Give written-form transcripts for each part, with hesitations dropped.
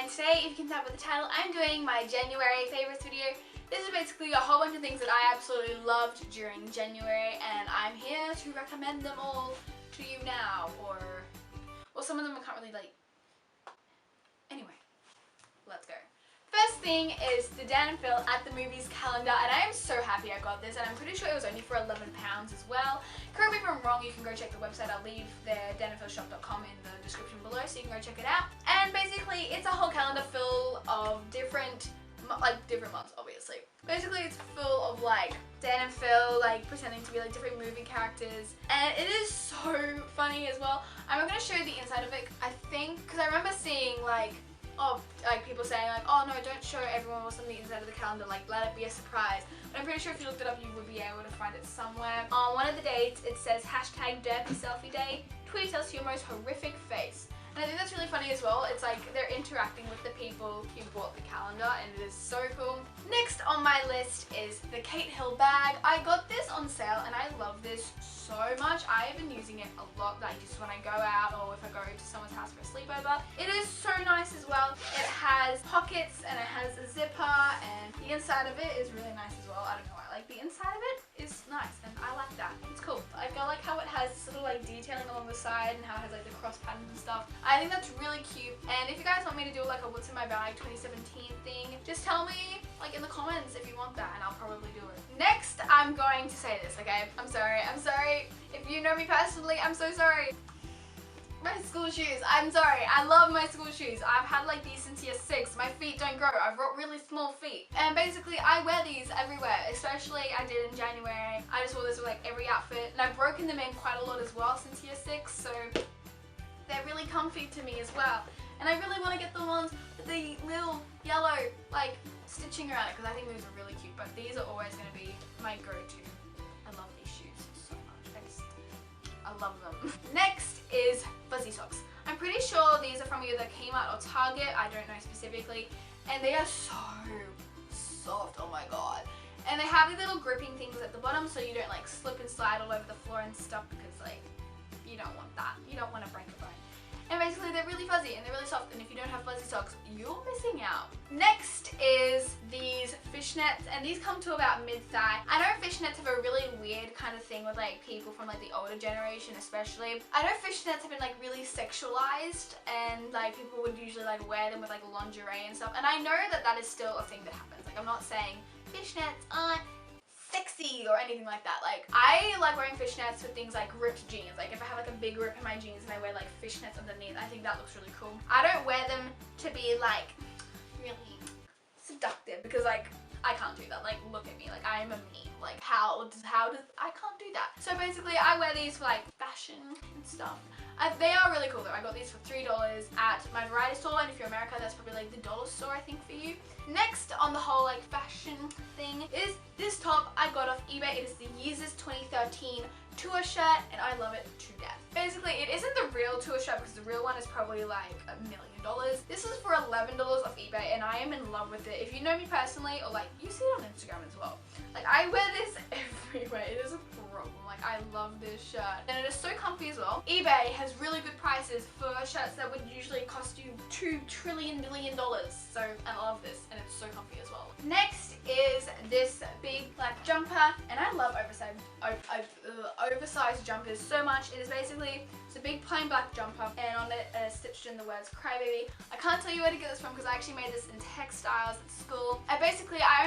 and today, if you can tell by the title, I'm doing my January favorites video. This is basically a whole bunch of things that I absolutely loved during January, and I'm here to recommend them all to you now, or well, some of them I can't really Anyway, let's go. First thing is the Dan and Phil at the movies calendar, and I am so happy I got this, and I'm pretty sure it was only for £11 as well. Correct me if I'm wrong, you can go check the website. I'll leave their danandphilshop.com in the description below so you can go check it out. And basically it's a whole calendar full of different months, obviously. Basically it's full of Dan and Phil pretending to be different movie characters, and it is so funny as well. I'm not going to show you the inside of it, I think, because I remember seeing people saying oh no, don't show everyone what's on the inside of the calendar, let it be a surprise. But I'm pretty sure if you looked it up you would be able to find it somewhere. On one of the dates it says #DirtySelfieDay, tweet us your most horrific face. And I think that's really funny as well. It's they're interacting with the people who bought the calendar, and it is so cool. Next on my list is the Kate Hill bag. I got this on sale and I love this so much. I have been using it a lot, just when I go out or if I go to someone's house for a sleepover. It is so nice as well. It has pockets and it has a zipper, and the inside of it is really nice as well. I don't know why. The inside of it is nice and I like that. It's cool. I like how it has sort of detailing along the side and how it has the cross patterns and stuff. I think that's really cute. And if you guys want me to do a what's in my bag 2017 thing, just tell me in the comments if you want that and I'll probably do it. Next, I'm going to say this, okay? I'm sorry. If you know me personally, I'm so sorry. My school shoes, I'm sorry. I love my school shoes. I've had these since year 6. My feet don't grow. I've got really small feet. And basically I wear these everywhere, especially I did in January. I just wore this with every outfit, and I've broken them in quite a lot as well since year 6, so they're really comfy to me as well. And I really want to get the ones with the little yellow stitching around it, because I think these are really cute, but these are always going to be my go-to. I love these shoes so much. I love them. Next is fuzzy socks. I'm pretty sure these are from either Kmart or Target, I don't know specifically, and they are so soft, oh my god. And they have these little gripping things at the bottom so you don't slip and slide all over the floor and stuff, because you don't want that. You don't want to break a bone. And basically they're really fuzzy and they're really soft, and if you don't have fuzzy socks, you're missing out. Next is these fishnets, and these come to about mid-thigh. I know fishnets have a really weird kind of thing with people from the older generation especially. I know fishnets have been really sexualized, and people would usually wear them with lingerie and stuff, and I know that that is still a thing that happens. I'm not saying fishnets aren't sexy or anything like that. I like wearing fishnets with things like ripped jeans. If I have a big rip in my jeans and I wear fishnets underneath, I think that looks really cool. I don't wear them to be really seductive, because I can't do that. Look at me, I am a meme. How does I can't do that. So basically I wear these for fashion and stuff. They are really cool though. I got these for $3 at my variety store, and if you're America, that's probably the dollar store I think for you. Next on the whole fashion thing is this top I got off eBay. It is the Yeezus 2013 tour shirt, and I love it to death. Basically it isn't the real tour shirt, because the real one is probably $1 million. This is for $11 off eBay, and I am in love with it. If you know me personally, or you see it on Instagram as well, I wear this everywhere. It is a problem. I love this shirt, and it is so comfy as well. eBay has really good prices for shirts that would usually cost you $2 trillion billion. So I love this, and it's so comfy as well. Next is this big black jumper, and I love oversized jumpers so much. It is basically a big plain black jumper, and on it stitched in the words crybaby. I can't tell you where to get this from, because I actually made this in textiles at school. I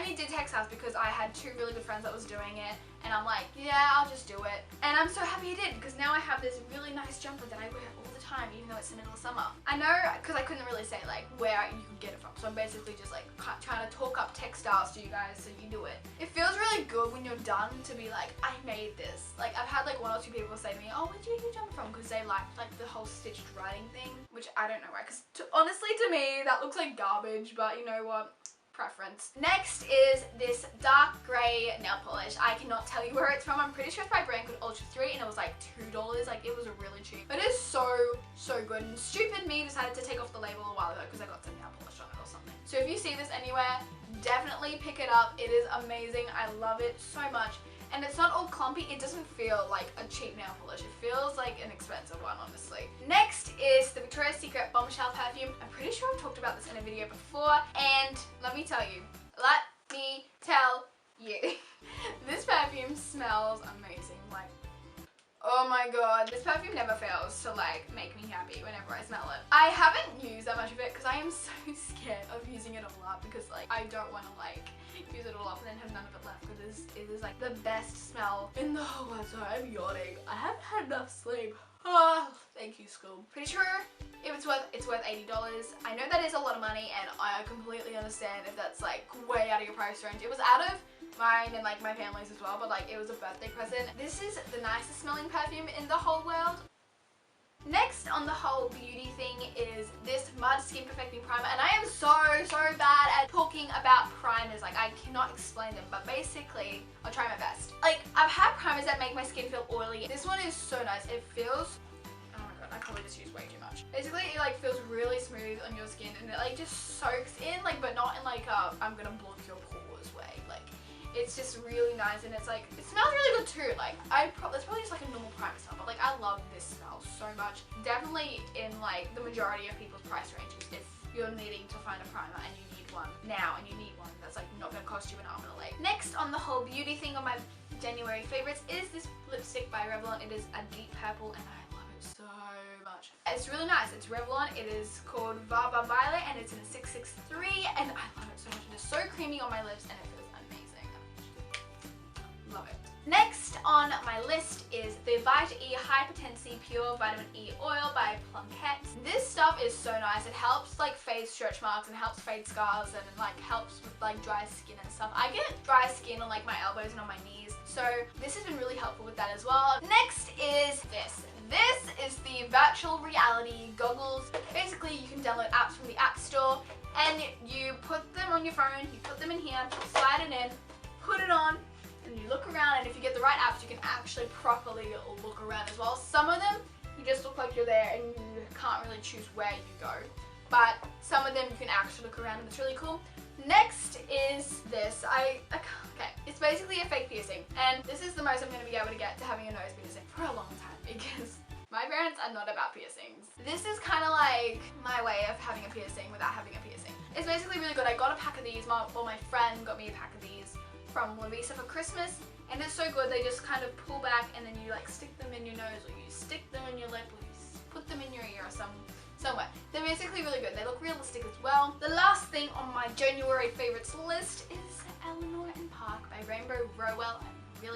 only did textiles because I had 2 really good friends that was doing it, and I'm yeah, I'll just do it. And I'm so happy I did, because now I have this really nice jumper that I wear all the time, even though it's the middle of summer. I know, because I couldn't really say where you could get it from, so I'm basically just trying to talk up textiles to you guys so you do it. It feels really good when you're done to be I made this. I've had 1 or 2 people say to me, oh, where'd you get your jumper from? Because they like the whole stitched writing thing, which I don't know why, because honestly to me that looks like garbage, but you know what? Preference. Next is this dark grey nail polish. I cannot tell you where it's from. I'm pretty sure it's by a brand called Ultra 3, and it was $2. It was really cheap. But it is so good, and stupid me decided to take off the label a while ago because I got some nail polish on it or something. So if you see this anywhere, definitely pick it up. It is amazing. I love it so much. and it's not all clumpy. It doesn't feel like a cheap nail polish. It feels like an expensive one, honestly. Next is the Victoria's Secret Bombshell perfume. I'm pretty sure I've talked about this in a video before, and let me tell you, this perfume smells amazing. Like, oh my god, this perfume never fails to like make me happy whenever I smell it. I haven't used that much of it because I am so scared of using it all up, because like I don't want to like use it all up and then have none of it left, because it is like the best smell in the whole world. So I'm yawning. I haven't had enough sleep. Oh, thank you, school. Pretty sure it's worth $80. I know that is a lot of money, and I completely understand if that's like way out of your price range. It was out of mine and like my family's as well, but like it was a birthday present. This is the nicest smelling perfume in the whole world. Next on the whole beauty thing is this Mud Skin Perfecting Primer, and I am so bad at talking about primers. Like, I cannot explain them, but basically I'll try my best. Like, I've had primers that make my skin feel oily. This one is so nice. It feels, oh my god, I probably just used way too much. Basically it like feels really smooth on your skin, and it like just soaks in, like, but not in like a I'm gonna block your pores way. Like, it's just really nice, and it's like, it smells really good too. Like, it's probably just like a normal primer smell, but like I love this smell so much. Definitely in like the majority of people's price ranges if you're needing to find a primer and you need one now, and you need one that's like not gonna cost you an arm and a leg. Next on the whole beauty thing on my January favorites is this lipstick by Revlon. It is a deep purple, and I love it so much. It's really nice. It's Revlon. It is called Vaba Violet, and it's in 663, and I love it so much. It is so creamy on my lips, and it feels amazing. Love it. Next on my list is the Vita E High Potency Pure Vitamin E Oil by Plunkett. This stuff is so nice. It helps like fade stretch marks, and helps fade scars, and like helps with like dry skin and stuff. I get dry skin on like my elbows and on my knees, so this has been really helpful with that as well. Next is this. This is the virtual reality goggles. Basically, you can download apps from the App Store, and you put them on your phone, you put them in here, slide it in, put it on, and you look around, and if you get the right apps, you can actually properly look around as well. Some of them, you just look like you're there and you can't really choose where you go. But some of them you can actually look around, and it's really cool. Next is this. Okay, it's basically a fake piercing, and this is the most I'm going to be able to get to having a nose piercing for a long time, because my parents are not about piercings. This is kind of like my way of having a piercing without having a piercing. It's basically really good. I got a pack of these, my friend got me a pack of these from Lavisa for Christmas, and it's so good. They just kind of pull back, and then you like stick them in your nose, or you stick them in your lip, or you put them in your ear or somewhere. They're basically really good. They look realistic as well. The last thing on my January favorites list is Eleanor and Park by Rainbow Rowell. I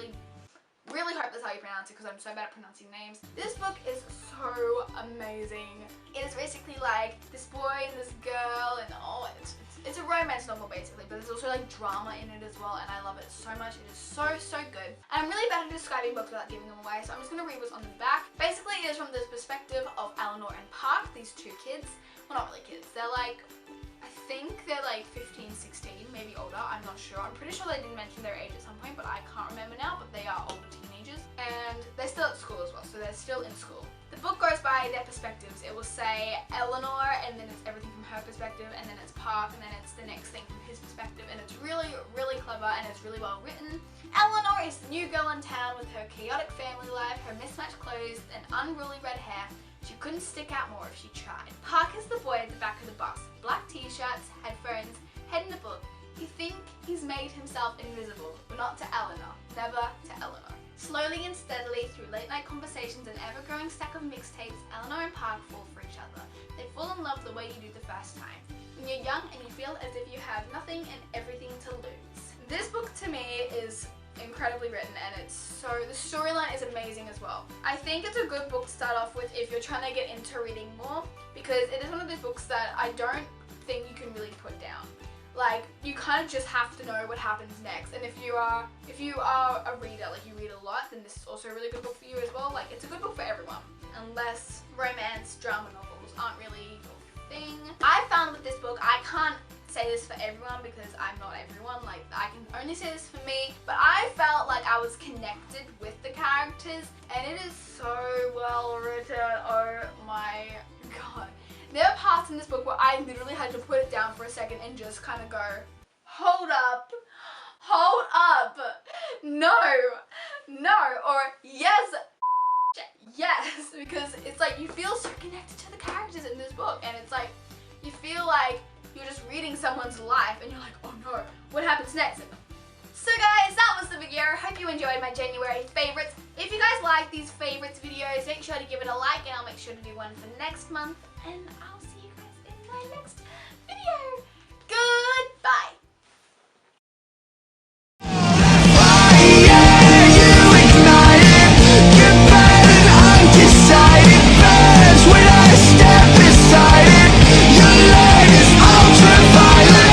really hope that's how you pronounce it, because I'm so bad at pronouncing names. This book is so amazing. It is basically like this boy and this girl, and it's a romance novel basically, but there's also like drama in it as well, and I love it so much. It is so good. And I'm really bad at describing books without giving them away, so I'm just going to read what's on the back. Basically, it is from the perspective of Eleanor and Park, these two kids. Well, not really kids. They're like, I think they're like 15, 16, maybe older. I'm not sure. I'm pretty sure they didn't mention their age at some point, but I can't remember now, but they are older teenagers. And they're still at school as well, so they're still in school. The book goes by their perspectives. It will say Eleanor, and then it's everything from her perspective, and then it's Park, and then it's the next thing from his perspective, and it's really clever, and it's really well written. Eleanor is the new girl in town with her chaotic family life, her mismatched clothes, and unruly red hair. She couldn't stick out more if she tried. Park is the boy at the back of the bus. Black t-shirts, headphones, head in a book. You think he's made himself invisible, but not to Eleanor. Never to Eleanor. Slowly and steadily, through late-night conversations and ever-growing stack of mixtapes, Eleanor and Park fall for each other. They fall in love the way you do the first time. When you're young and you feel as if you have nothing and everything to lose. This book to me is incredibly written, and the storyline is amazing as well. I think it's a good book to start off with if you're trying to get into reading more, because it is one of those books that I don't think you can really put down. Like, you kind of just have to know what happens next, and if you are a reader, like you read a lot, then this is also a really good book for you as well. Like, it's a good book for everyone, unless romance drama novels aren't really your thing. I found with this book, I can't say this for everyone because I'm not everyone, like I can only say this for me, but I felt like I was connected with the characters, and it is so well written. Oh my god. There are parts in this book where I literally had to put it down for a second and just kind of go, hold up, hold up. No, or yes, because it's like you feel so connected to the characters in this book, and it's like you feel like you're just reading someone's life, and you're like, oh no, what happens next? So guys, that was the video. I hope you enjoyed my January favorites. If you guys like these favorites videos, make sure to give it a like, and I'll make sure to do one for next month. And I'll see you guys in my next